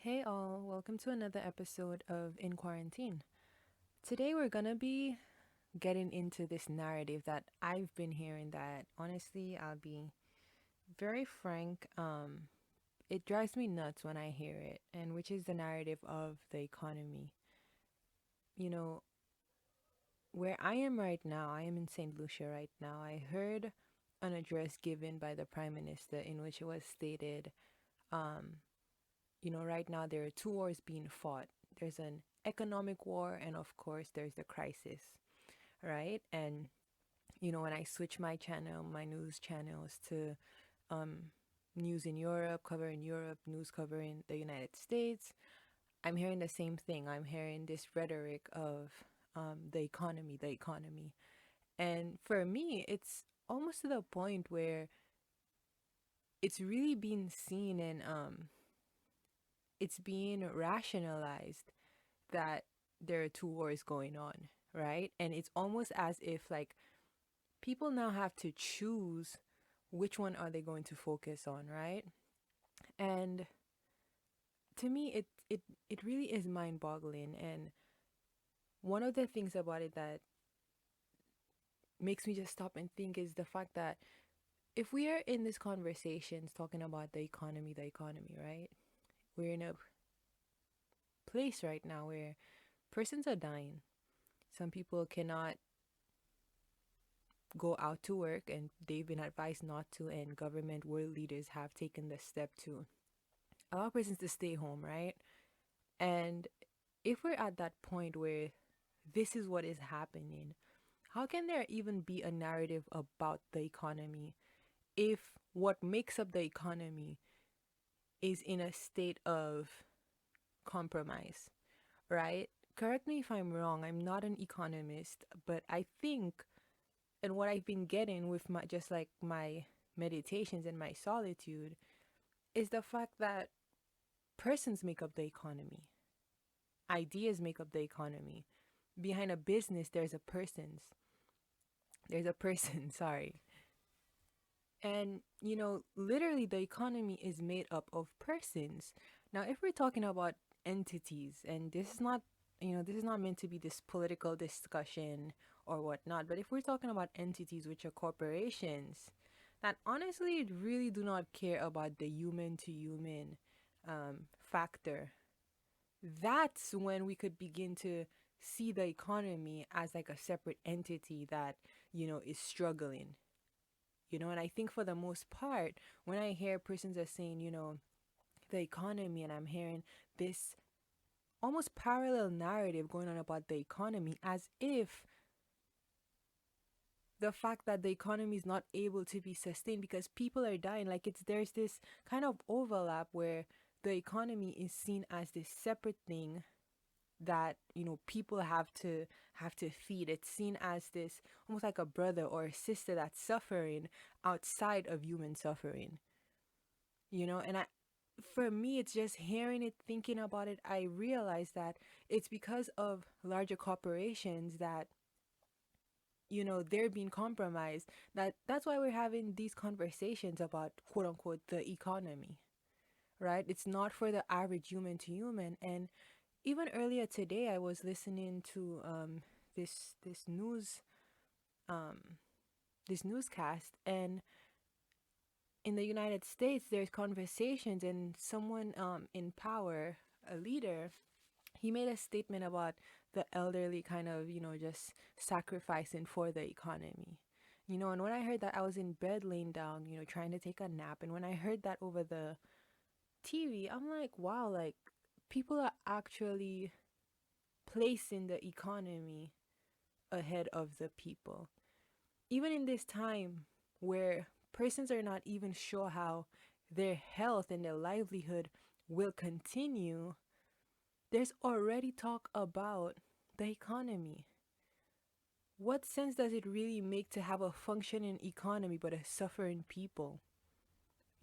Hey all, welcome to another episode of In Quarantine. Today we're gonna be getting into this narrative that I've been hearing that honestly, I'll be very frank, it drives me nuts when I hear it, and which is the narrative of the economy. You know, where I am right now, I am in St. Lucia right now. I heard an address given by the Prime Minister in which it was stated, um, right now there are two wars being fought. There's an economic war, and of course, there's the crisis, right? And, when I switch my channel, my news channels to um, news in Europe, covering Europe, news covering the United States, I'm hearing the same thing. I'm hearing this rhetoric of the economy, the economy. And for me, it's almost to the point where it's really being seen and it's being rationalized that there are two wars going on, right? And it's almost as if like people now have to choose which one are they going to focus on, right? And to me it really is mind-boggling, and one of the things about it that makes me just stop and think is the fact that if we are in these conversations talking about the economy, right? We're in a place right now where persons are dying. Some people cannot go out to work and they've been advised not to, and government world leaders have taken the step to allow persons to stay home, right? And if we're at that point where this is what is happening, how can there even be a narrative about the economy if what makes up the economy is in a state of compromise, right? Correct me if I'm wrong, I'm not an economist, but I think, and what I've been getting with my just like my meditations and my solitude is the fact that persons make up the economy. Ideas make up the economy. Behind a business there's a person, sorry. And literally the economy is made up of persons. Now if we're talking about entities, and this is not meant to be this political discussion or whatnot, but if we're talking about entities which are corporations that honestly really do not care about the human to human factor, that's when we could begin to see the economy as like a separate entity that is struggling. And I think for the most part, when I hear persons are saying the economy, and I'm hearing this almost parallel narrative going on about the economy, as if the fact that the economy is not able to be sustained because people are dying, like there's this kind of overlap where the economy is seen as this separate thing that people have to feed. It's seen as this almost like a brother or a sister that's suffering outside of human suffering. And for me, it's just hearing it, thinking about it, I realize that it's because of larger corporations that they're being compromised. That's why we're having these conversations about quote unquote the economy, right? It's not for the average human to human. And even earlier today, I was listening to this um this newscast, and in the United States, there's conversations, and someone in power, a leader, he made a statement about the elderly kind of just sacrificing for the economy. And when I heard that, I was in bed laying down, trying to take a nap, and when I heard that over the TV, I'm like, wow, like people are actually placing the economy ahead of the people. Even in this time where persons are not even sure how their health and their livelihood will continue, there's already talk about the economy. What sense does it really make to have a functioning economy but a suffering people?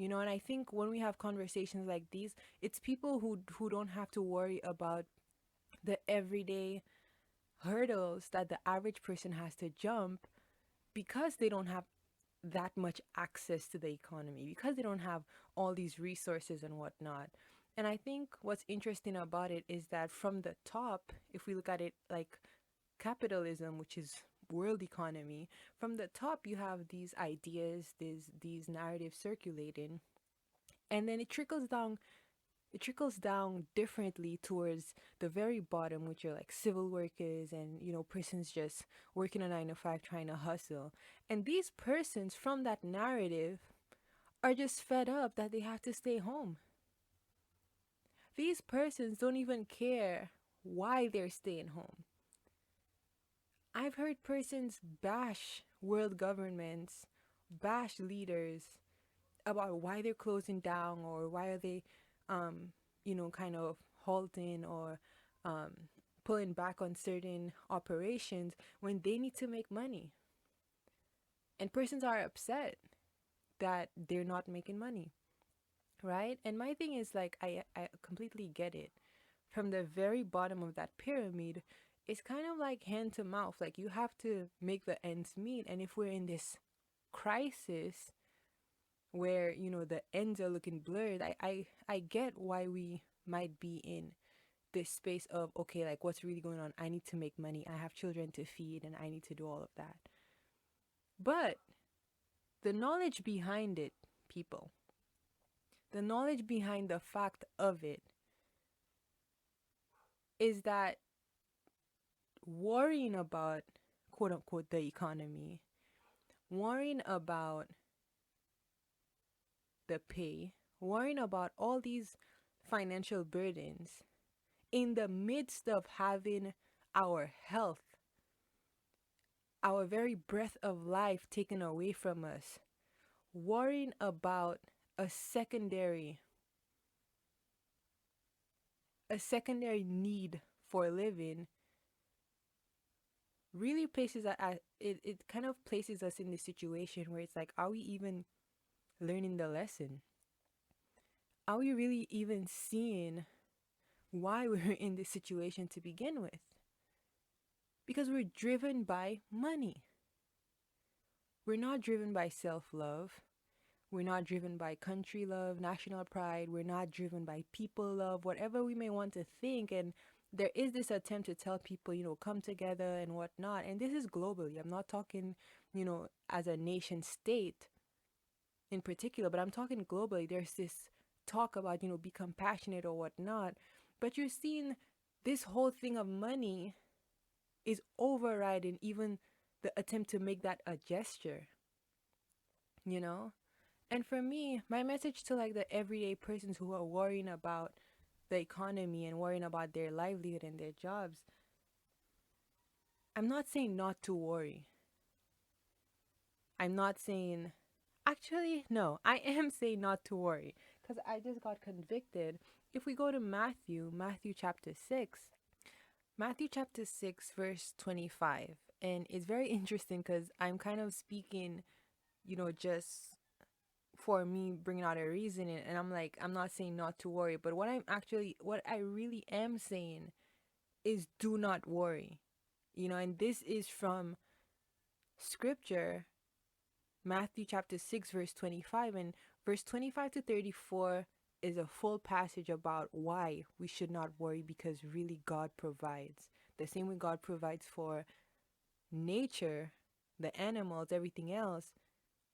And I think when we have conversations like these, it's people who don't have to worry about the everyday hurdles that the average person has to jump because they don't have that much access to the economy, because they don't have all these resources and whatnot. And I think what's interesting about it is that from the top, if we look at it like capitalism, which is world economy, from the top you have these ideas, these narratives circulating, and then it trickles down differently towards the very bottom, which are like civil workers and persons just working a 9 to 5 trying to hustle. And these persons from that narrative are just fed up that they have to stay home. These persons don't even care why they're staying home. I've heard persons bash world governments, bash leaders about why they're closing down, or why are they, kind of halting or um, pulling back on certain operations when they need to make money. And persons are upset that they're not making money, right? And my thing is like, I completely get it. From the very bottom of that pyramid, it's kind of like hand to mouth. Like you have to make the ends meet. And if we're in this crisis where the ends are looking blurred, I get why we might be in this space of, okay, like what's really going on? I need to make money, I have children to feed, and I need to do all of that. But the knowledge behind it, people, the knowledge behind the fact of it is that worrying about, quote unquote, the economy, worrying about the pay, worrying about all these financial burdens in the midst of having our health, our very breath of life taken away from us, worrying about a secondary need for living, really places it kind of places us in this situation where it's like, are we even learning the lesson? Are we really even seeing why we're in this situation to begin with? Because we're driven by money. We're not driven by self-love. We're not driven by country love, national pride. We're not driven by people love, whatever we may want to think. And there is this attempt to tell people, come together and whatnot. And this is globally. I'm not talking, as a nation state in particular, but I'm talking globally. There's this talk about, be compassionate or whatnot. But you're seeing this whole thing of money is overriding even the attempt to make that a gesture, you know? And for me, my message to like the everyday persons who are worrying about the economy and worrying about their livelihood and their jobs, I'm not saying not to worry. I'm not saying, actually, no, I am saying not to worry because I just got convicted. If we go to Matthew chapter 6, verse 25, and it's very interesting because I'm kind of speaking, just for me bringing out a reasoning, and I'm like, I'm not saying not to worry, but what I really am saying is do not worry, and this is from scripture, Matthew chapter 6 verse 25, and verse 25 to 34 is a full passage about why we should not worry, because really God provides. The same way God provides for nature, the animals, everything else,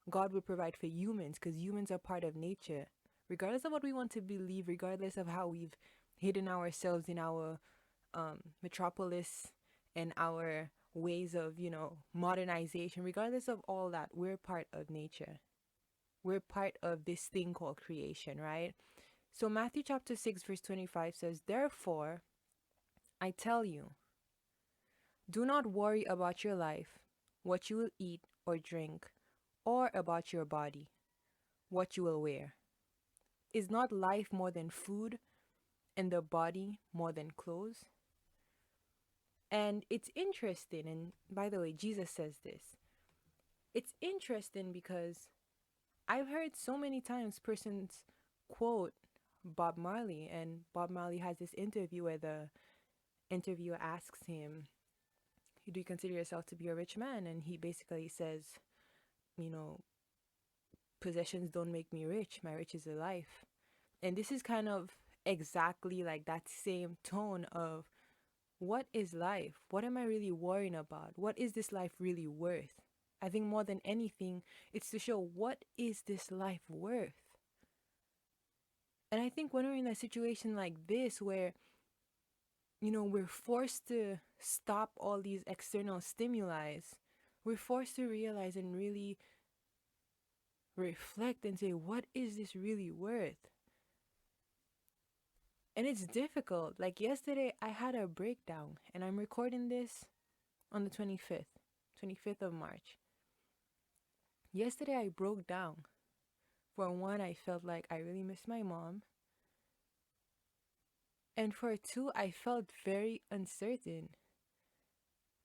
God will provide for humans, because humans are part of nature. Regardless of what we want to believe, regardless of how we've hidden ourselves in our metropolis and our ways of, modernization, regardless of all that, we're part of nature. We're part of this thing called creation, right? So Matthew chapter 6 verse 25 says, "Therefore, I tell you, do not worry about your life, what you will eat or drink, or about your body, what you will wear. Is not life more than food, and the body more than clothes?" And it's interesting, and by the way, Jesus says this. It's interesting because I've heard so many times persons quote Bob Marley, and Bob Marley has this interview where the interviewer asks him, "Do you consider yourself to be a rich man?" And he basically says, you know, "Possessions don't make me rich. My riches is life." And this is kind of exactly like that same tone of what is life? What am I really worrying about? What is this life really worth? I think more than anything, it's to show what is this life worth? And I think when we're in a situation like this where, we're forced to stop all these external stimuli, we're forced to realize and really reflect and say, what is this really worth? And it's difficult. Like yesterday, I had a breakdown, and I'm recording this on the 25th of March. Yesterday, I broke down. For one, I felt like I really missed my mom. And for two, I felt very uncertain.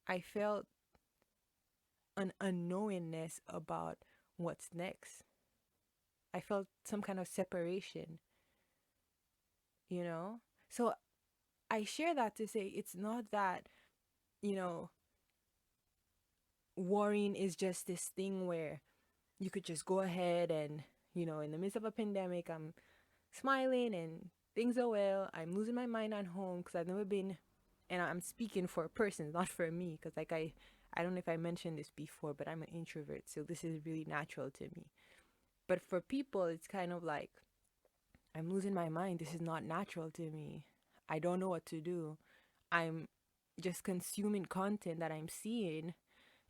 I felt an unknowingness about what's next. I felt some kind of separation, you know? So I share that to say it's not that, you know, worrying is just this thing where you could just go ahead and, in the midst of a pandemic, I'm smiling and things are well. I'm losing my mind at home because I've never been, and I'm speaking for persons, not for me, because like I don't know if I mentioned this before, but I'm an introvert, so this is really natural to me. But for people, it's kind of like, I'm losing my mind. This is not natural to me. I don't know what to do. I'm just consuming content that I'm seeing,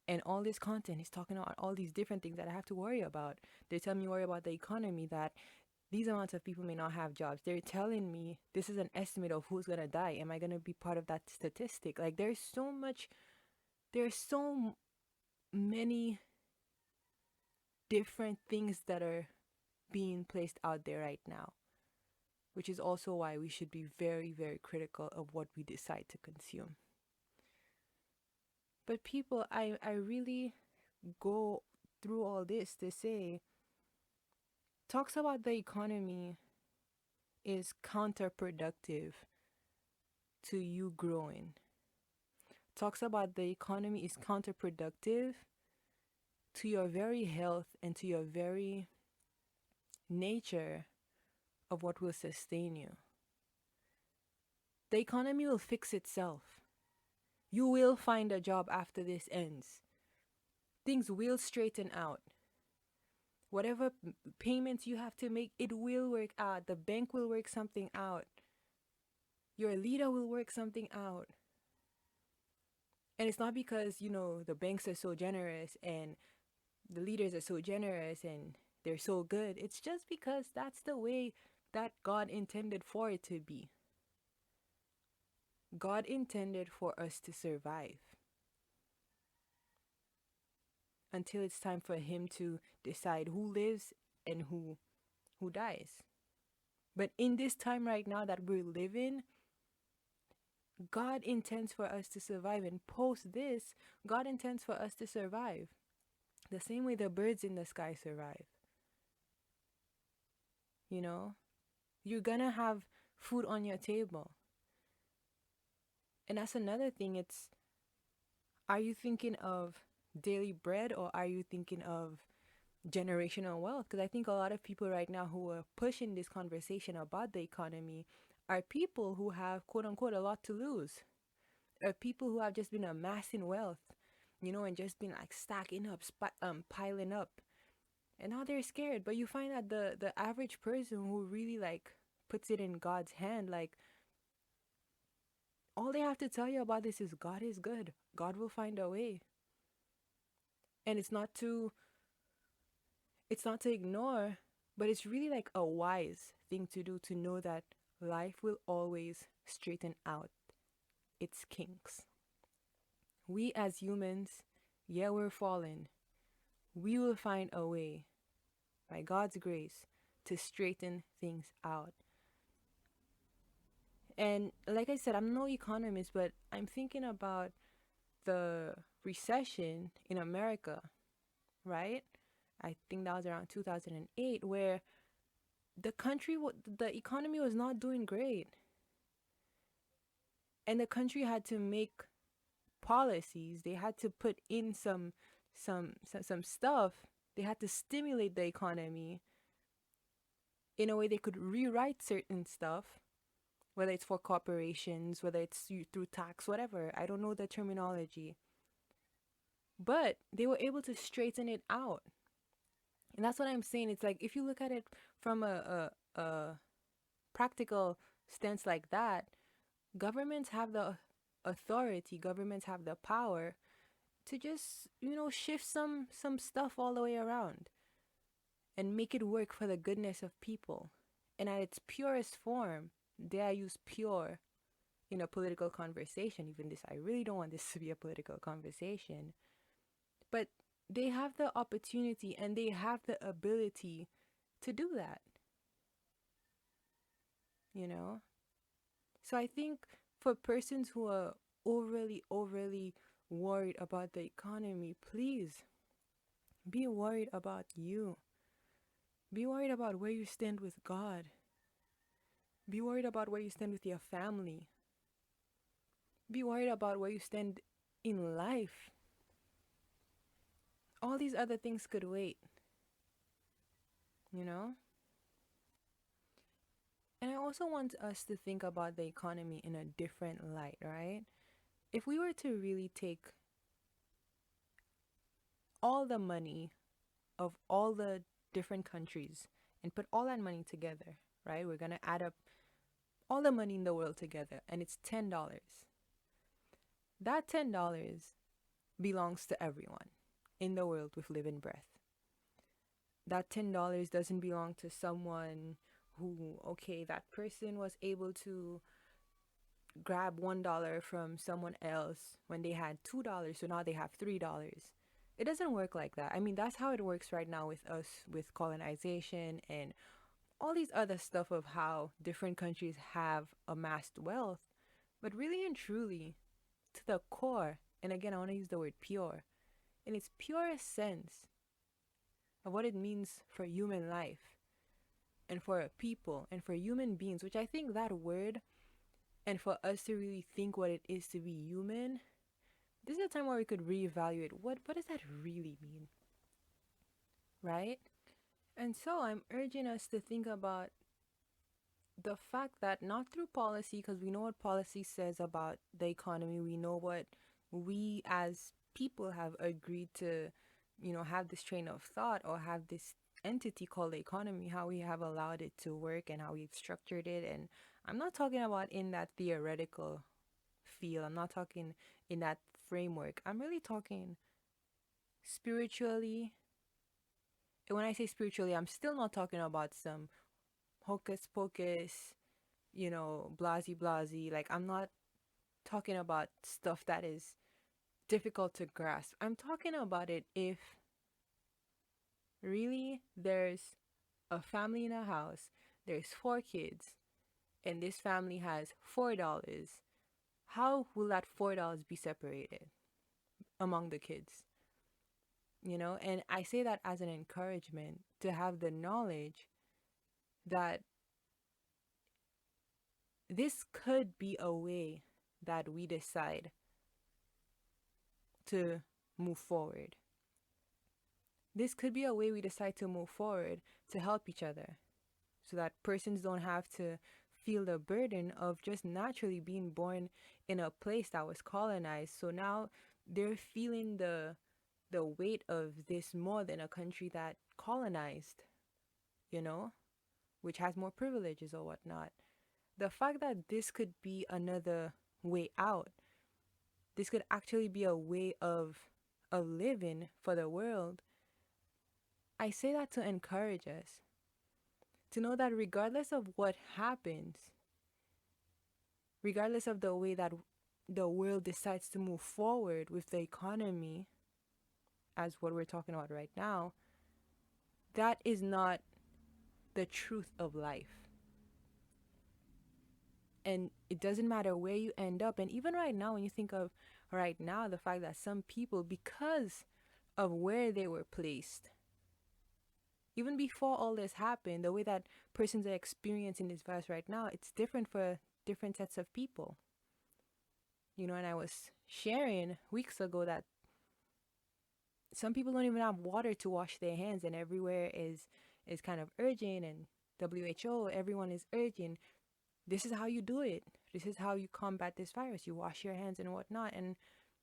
and all this content is talking about all these different things that I have to worry about. They tell me worry about the economy, that these amounts of people may not have jobs. They're telling me this is an estimate of who's gonna die. Am I gonna be part of that statistic? Like there's so many different things that are being placed out there right now, which is also why we should be very, very critical of what we decide to consume. But people, I really go through all this to say, talks about the economy is counterproductive to you growing. Talks about the economy is counterproductive to your very health and to your very nature of what will sustain you. The economy will fix itself. You will find a job after this ends. Things will straighten out. Whatever payments you have to make, it will work out. The bank will work something out. Your leader will work something out. And it's not because, the banks are so generous and the leaders are so generous and they're so good. It's just because that's the way that God intended for it to be. God intended for us to survive until it's time for him to decide who lives and who dies. But in this time right now that we're living, God intends for us to survive, and post this, God intends for us to survive the same way the birds in the sky survive. You're gonna have food on your table. And that's another thing. Are you thinking of daily bread, or are you thinking of generational wealth? Because I think a lot of people right now who are pushing this conversation about the economy are people who have, quote unquote, a lot to lose, or people who have just been amassing wealth, and just been like stacking up, piling up, and now they're scared. But you find that the average person who really like puts it in God's hand, like, all they have to tell you about this is God is good. God will find a way. And it's not to ignore, but it's really like a wise thing to do, to know that life will always straighten out its kinks. We as humans, yeah, we're fallen. We will find a way, by God's grace, to straighten things out. And like I said, I'm no economist, but I'm thinking about the recession in America, right? I think that was around 2008, where the economy was not doing great. And the country had to make policies. They had to put in some stuff. They had to stimulate the economy in a way they could rewrite certain stuff whether it's for corporations, whether it's through tax, whatever. I don't know the terminology. But they were able to straighten it out. And that's what I'm saying. It's like if you look at it from a practical stance like that, governments have the authority, governments have the power to just, shift some stuff all the way around and make it work for the goodness of people. And at its purest form, dare I use pure in a political conversation, even this, I really don't want this to be a political conversation, but they have the opportunity and they have the ability to do that, you know? So I think for persons who are overly worried about the economy, please be worried about you. Be worried about where you stand with God. Be worried about where you stand with your family. Be worried about where you stand in life. All these other things could wait, you know? And I also want us to think about the economy in a different light, right? If we were to really take all the money of all the different countries and put all that money together, right? We're going to add up all the money in the world together and it's $10. That $10 belongs to everyone in the world with living breath. That $10 doesn't belong to someone who, okay, that person was able to grab $1 from someone else when they had $2, so now they have $3. It doesn't work like that. I mean, that's how it works right now with us, with colonization and all these other stuff of how different countries have amassed wealth. But really and truly, to the core, and again, I want to use the word pure, in its purest sense of what it means for human life and for a people and for human beings, which I think that word, and for us to really think what it is to be human, this is a time where we could reevaluate what does that really mean, right? And so I'm urging us to think about the fact that not through policy, because we know what policy says about the economy, we know what we as people have agreed to, have this train of thought or have this entity called the economy, how we have allowed it to work and how we've structured it. And I'm not talking about in that theoretical feel, I'm not talking in that framework, I'm really talking spiritually. And when I say spiritually, I'm still not talking about some hocus pocus, blasey blasey. Like, I'm not talking about stuff that is difficult to grasp. I'm talking about it if really there's a family in a house, there's 4 kids, and this family has $4. How will that $4 be separated among the kids? And I say that as an encouragement to have the knowledge that this could be a way that we decide to move forward. This could be a way we decide to move forward to help each other so that persons don't have to feel the burden of just naturally being born in a place that was colonized. So now they're feeling the weight of this more than a country that colonized, which has more privileges or whatnot. The fact that this could be another way out, this could actually be a way of living for the world, I say that to encourage us, to know that regardless of what happens, regardless of the way that the world decides to move forward with the economy, as what we're talking about right now, that is not the truth of life. And it doesn't matter where you end up. And even right now, when you think of right now, the fact that some people, because of where they were placed, even before all this happened, the way that persons are experiencing this virus right now, it's different for different sets of people. And I was sharing weeks ago that some people don't even have water to wash their hands, and everywhere is kind of urging, and WHO, everyone is urging this is how you do it. This is how you combat this virus. You wash your hands and whatnot. And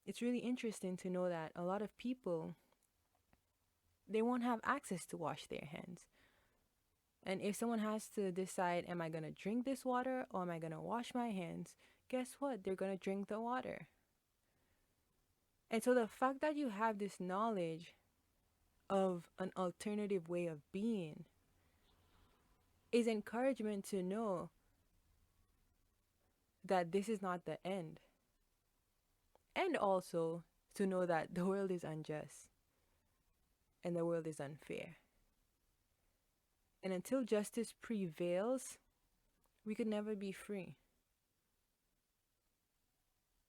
it's really interesting to know that a lot of people, they won't have access to wash their hands. And if someone has to decide, am I going to drink this water or am I going to wash my hands? Guess what? They're going to drink the water. And so the fact that you have this knowledge of an alternative way of being is encouragement to know that this is not the end. And also to know that the world is unjust and the world is unfair. And until justice prevails, we could never be free.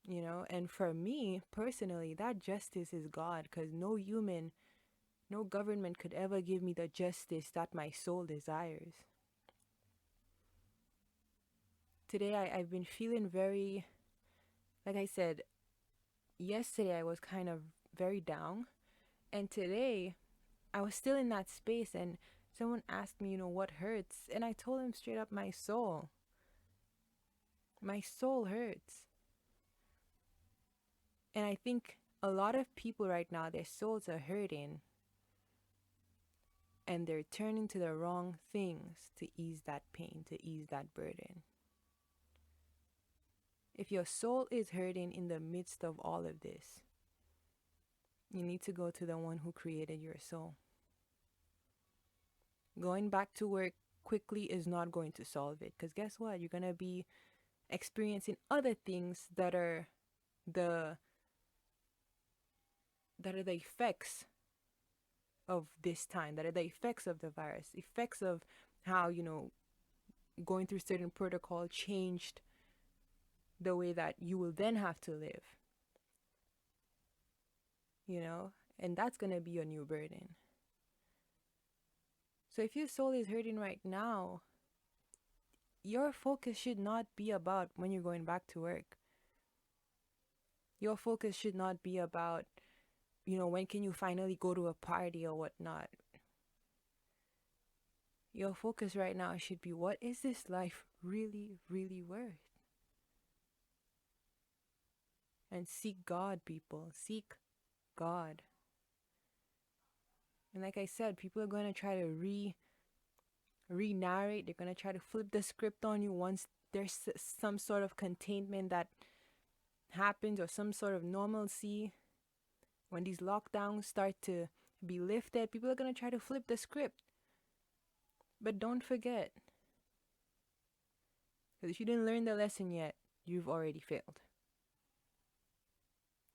You know, and for me personally, that justice is God, because no human, no government could ever give me the justice that my soul desires. Today I've been feeling very, like I said, yesterday I was kind of very down, and today I was still in that space, and someone asked me, what hurts? And I told him straight up, my soul. My soul hurts. And I think a lot of people right now, their souls are hurting, and they're turning to the wrong things to ease that pain, to ease that burden. If your soul is hurting in the midst of all of this, you need to go to the one who created your soul. Going back to work quickly is not going to solve it, because guess what? You're going to be experiencing other things that are the effects of this time, that are the effects of the virus, effects of how, going through certain protocol changed the way that you will then have to live. And that's going to be your new burden. So if your soul is hurting right now, your focus should not be about when you're going back to work. Your focus should not be about, when can you finally go to a party or whatnot. Your focus right now should be, what is this life really, really worth? And seek God, people. Seek God. And like I said, people are going to try to re-narrate. They're going to try to flip the script on you once there's some sort of containment that happens, or some sort of normalcy. When these lockdowns start to be lifted, people are going to try to flip the script. But don't forget, because if you didn't learn the lesson yet, you've already failed.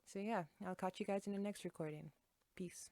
So yeah, I'll catch you guys in the next recording. Peace.